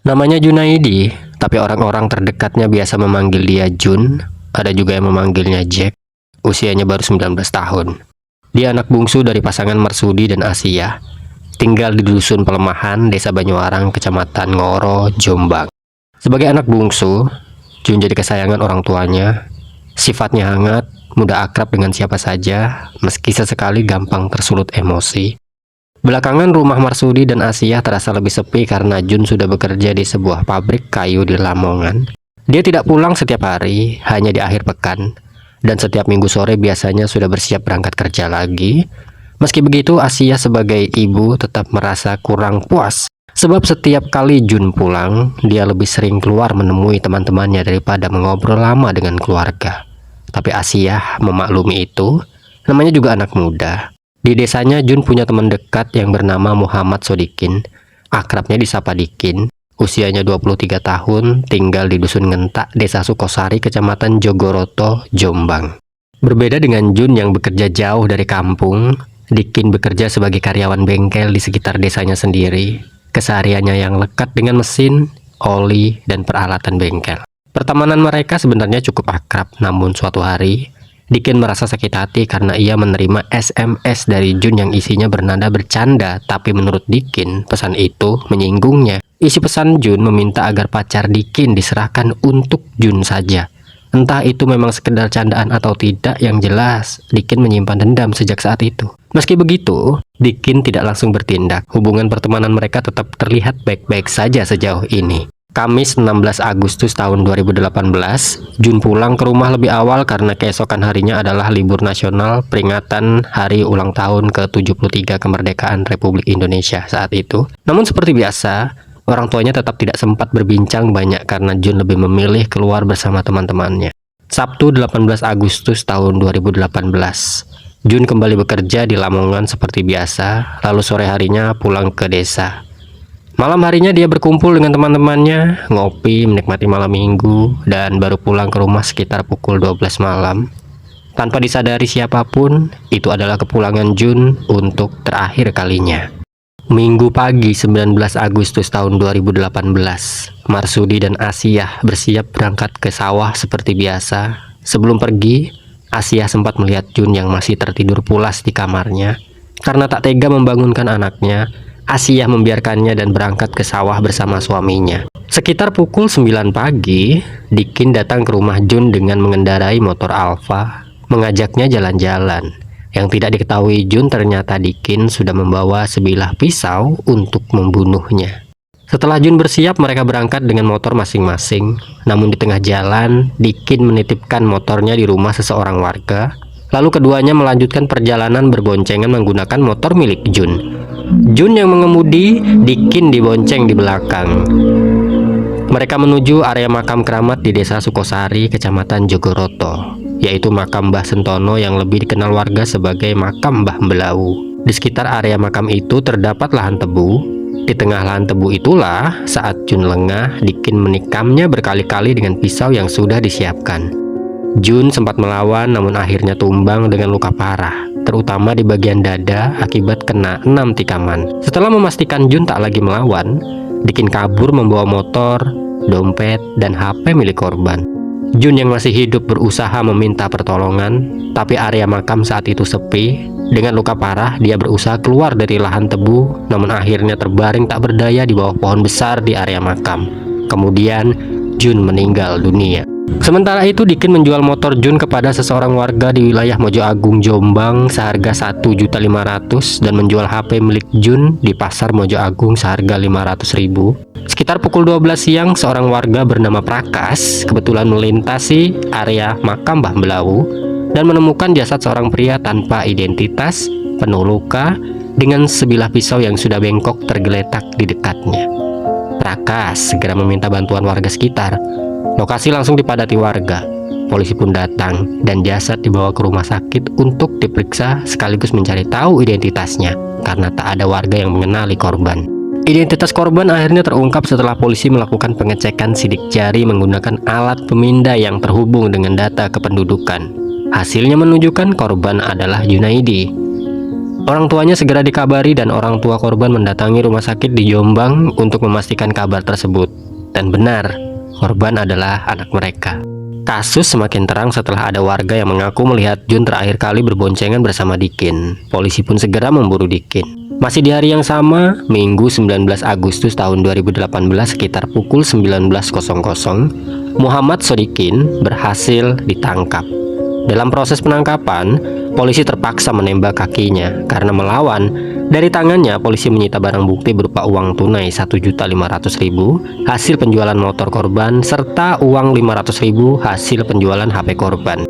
Namanya Junaidi, tapi orang-orang terdekatnya biasa memanggil dia Jun, ada juga yang memanggilnya Jack. Usianya baru 19 tahun. Dia anak bungsu dari pasangan Marsudi dan Asia. Tinggal di dusun Pelemahan, Desa Banyuwarang, Kecamatan Ngoro, Jombang. Sebagai anak bungsu, Jun jadi kesayangan orang tuanya. Sifatnya hangat, mudah akrab dengan siapa saja, meski sesekali gampang tersulut emosi. Belakangan rumah Marsudi dan Asia terasa lebih sepi karena Jun sudah bekerja di sebuah pabrik kayu di Lamongan. Dia tidak pulang setiap hari, hanya di akhir pekan. Dan setiap minggu sore biasanya sudah bersiap berangkat kerja lagi. Meski begitu, Asia sebagai ibu tetap merasa kurang puas. Sebab setiap kali Jun pulang, dia lebih sering keluar menemui teman-temannya daripada mengobrol lama dengan keluarga. Tapi Asia memaklumi itu, namanya juga anak muda. Di desanya Jun punya teman dekat yang bernama Muhammad Sodikin, akrabnya disapa Dikin, usianya 23 tahun, tinggal di Dusun Ngentak, Desa Sukosari, Kecamatan Jogoroto, Jombang. Berbeda dengan Jun yang bekerja jauh dari kampung, Dikin bekerja sebagai karyawan bengkel di sekitar desanya sendiri. Kesehariannya yang lekat dengan mesin, oli, dan peralatan bengkel. Pertemanan mereka sebenarnya cukup akrab, namun suatu hari Dikin merasa sakit hati karena ia menerima SMS dari Jun yang isinya bernada bercanda, tapi menurut Dikin, pesan itu menyinggungnya. Isi pesan Jun meminta agar pacar Dikin diserahkan untuk Jun saja. Entah itu memang sekedar candaan atau tidak, yang jelas Dikin menyimpan dendam sejak saat itu. Meski begitu, Dikin tidak langsung bertindak. Hubungan pertemanan mereka tetap terlihat baik-baik saja sejauh ini. Kamis 16 Agustus tahun 2018, Jun pulang ke rumah lebih awal karena keesokan harinya adalah libur nasional peringatan hari ulang tahun ke-73 kemerdekaan Republik Indonesia saat itu. Namun seperti biasa, orang tuanya tetap tidak sempat berbincang banyak karena Jun lebih memilih keluar bersama teman-temannya. Sabtu 18 Agustus tahun 2018, Jun kembali bekerja di Lamongan seperti biasa, lalu sore harinya pulang ke desa. Malam harinya dia berkumpul dengan teman-temannya, ngopi, menikmati malam minggu, dan baru pulang ke rumah sekitar pukul 12 malam. Tanpa disadari siapapun, itu adalah kepulangan Jun untuk terakhir kalinya. Minggu pagi 19 Agustus tahun 2018, Marsudi dan Asia bersiap berangkat ke sawah seperti biasa. Sebelum pergi, Asia sempat melihat Jun yang masih tertidur pulas di kamarnya. Karena tak tega membangunkan anaknya, Asia membiarkannya dan berangkat ke sawah bersama suaminya. Sekitar pukul 9 pagi, Dikin datang ke rumah Jun dengan mengendarai motor Alfa, mengajaknya jalan-jalan. Yang tidak diketahui Jun, ternyata Dikin sudah membawa sebilah pisau untuk membunuhnya. Setelah Jun bersiap, mereka berangkat dengan motor masing-masing. Namun di tengah jalan, Dikin menitipkan motornya di rumah seseorang warga. Lalu keduanya melanjutkan perjalanan berboncengan menggunakan motor milik Jun. Jun yang mengemudi, Dikin dibonceng di belakang. Mereka menuju area makam keramat di Desa Sukosari, Kecamatan Jogoroto, yaitu makam Mbah Sentono yang lebih dikenal warga sebagai makam Mbah Belau. Di sekitar area makam itu terdapat lahan tebu. Di tengah lahan tebu itulah saat Jun lengah, Dikin menikamnya berkali-kali dengan pisau yang sudah disiapkan. Jun sempat melawan namun akhirnya tumbang dengan luka parah, terutama di bagian dada akibat kena 6 tikaman. Setelah memastikan Jun tak lagi melawan, Dikin kabur membawa motor, dompet, dan HP milik korban. Jun yang masih hidup berusaha meminta pertolongan, tapi area makam saat itu sepi. Dengan luka parah, dia berusaha keluar dari lahan tebu, namun akhirnya terbaring tak berdaya di bawah pohon besar di area makam. Kemudian, Jun meninggal dunia. Sementara itu, Dikin menjual motor Jun kepada seseorang warga di wilayah Mojo Agung, Jombang seharga 1.500.000 dan menjual HP milik Jun di pasar Mojo Agung seharga 500.000. Sekitar pukul 12 siang, seorang warga bernama Prakas kebetulan melintasi area makam Mbah Belau dan menemukan jasad seorang pria tanpa identitas, penuh luka, dengan sebilah pisau yang sudah bengkok tergeletak di dekatnya. Prakas segera meminta bantuan warga sekitar. Lokasi langsung dipadati warga. Polisi pun datang dan jasad dibawa ke rumah sakit untuk diperiksa sekaligus mencari tahu identitasnya karena tak ada warga yang mengenali korban. Identitas korban akhirnya terungkap setelah polisi melakukan pengecekan sidik jari menggunakan alat pemindai yang terhubung dengan data kependudukan. Hasilnya menunjukkan korban adalah Junaidi. Orang tuanya segera dikabari dan orang tua korban mendatangi rumah sakit di Jombang untuk memastikan kabar tersebut. Dan benar, korban adalah anak mereka. Kasus semakin terang setelah ada warga yang mengaku melihat Jun terakhir kali berboncengan bersama Dikin. Polisi pun segera memburu Dikin. Masih di hari yang sama, Minggu 19 Agustus tahun 2018 sekitar pukul 19.00, Muhammad Sodikin berhasil ditangkap. Dalam proses penangkapan, polisi terpaksa menembak kakinya karena melawan. Dari tangannya, polisi menyita barang bukti berupa uang tunai 1.500.000 hasil penjualan motor korban serta uang 500.000 hasil penjualan HP korban.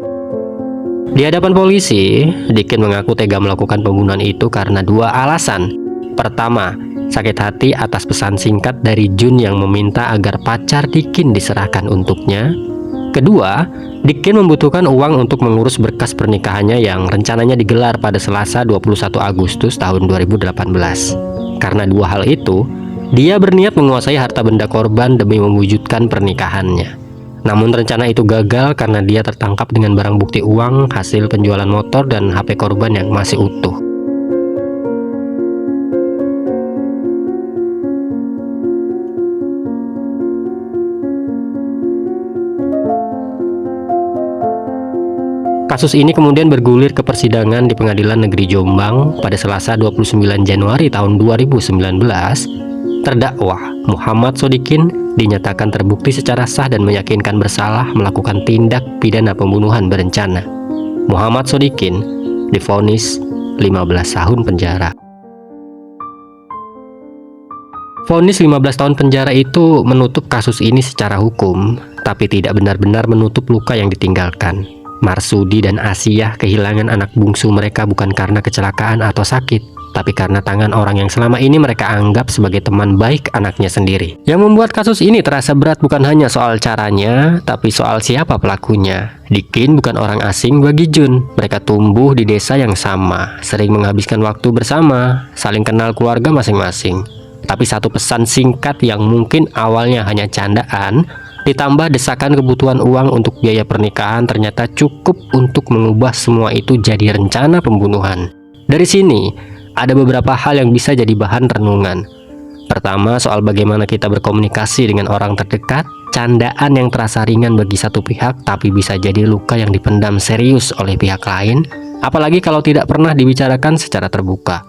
Di hadapan polisi, Dikin mengaku tega melakukan pembunuhan itu karena dua alasan. Pertama, sakit hati atas pesan singkat dari Jun yang meminta agar pacar Dikin diserahkan untuknya. Kedua, Dikin membutuhkan uang untuk mengurus berkas pernikahannya yang rencananya digelar pada Selasa 21 Agustus tahun 2018. Karena dua hal itu, dia berniat menguasai harta benda korban demi mewujudkan pernikahannya. Namun rencana itu gagal karena dia tertangkap dengan barang bukti uang, hasil penjualan motor, dan HP korban yang masih utuh. Kasus ini kemudian bergulir ke persidangan di Pengadilan Negeri Jombang pada Selasa 29 Januari tahun 2019. Terdakwa Muhammad Sodikin dinyatakan terbukti secara sah dan meyakinkan bersalah melakukan tindak pidana pembunuhan berencana. Muhammad Sodikin divonis 15 tahun penjara. Vonis 15 tahun penjara itu menutup kasus ini secara hukum, tapi tidak benar-benar menutup luka yang ditinggalkan. Marsudi dan Asiyah kehilangan anak bungsu mereka bukan karena kecelakaan atau sakit, tapi karena tangan orang yang selama ini mereka anggap sebagai teman baik anaknya sendiri. Yang membuat kasus ini terasa berat bukan hanya soal caranya, tapi soal siapa pelakunya. Dikin bukan orang asing bagi Jun. Mereka tumbuh di desa yang sama, sering menghabiskan waktu bersama, saling kenal keluarga masing-masing. Tapi satu pesan singkat yang mungkin awalnya hanya candaan, ditambah desakan kebutuhan uang untuk biaya pernikahan ternyata cukup untuk mengubah semua itu jadi rencana pembunuhan. Dari sini, ada beberapa hal yang bisa jadi bahan renungan. Pertama, soal bagaimana kita berkomunikasi dengan orang terdekat. Candaan yang terasa ringan bagi satu pihak, tapi bisa jadi luka yang dipendam serius oleh pihak lain, apalagi kalau tidak pernah dibicarakan secara terbuka.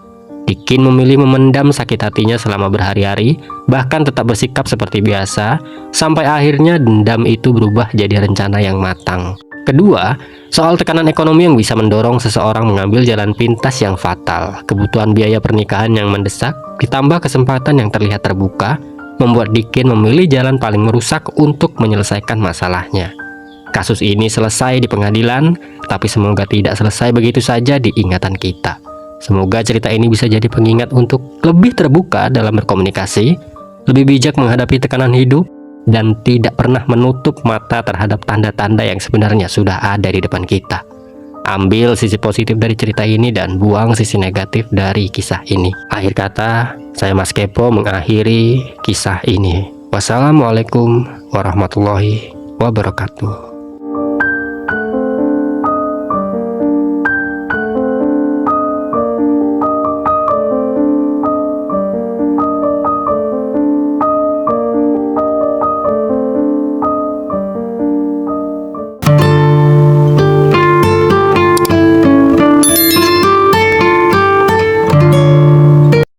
Dikin memilih memendam sakit hatinya selama berhari-hari, bahkan tetap bersikap seperti biasa, sampai akhirnya dendam itu berubah jadi rencana yang matang. Kedua, soal tekanan ekonomi yang bisa mendorong seseorang mengambil jalan pintas yang fatal. Kebutuhan biaya pernikahan yang mendesak, ditambah kesempatan yang terlihat terbuka, membuat Dikin memilih jalan paling merusak untuk menyelesaikan masalahnya. Kasus ini selesai di pengadilan, tapi semoga tidak selesai begitu saja di ingatan kita. Semoga cerita ini bisa jadi pengingat untuk lebih terbuka dalam berkomunikasi, lebih bijak menghadapi tekanan hidup, dan tidak pernah menutup mata terhadap tanda-tanda yang sebenarnya sudah ada di depan kita. Ambil sisi positif dari cerita ini dan buang sisi negatif dari kisah ini. Akhir kata, saya Mas Kepo mengakhiri kisah ini. Wassalamualaikum warahmatullahi wabarakatuh.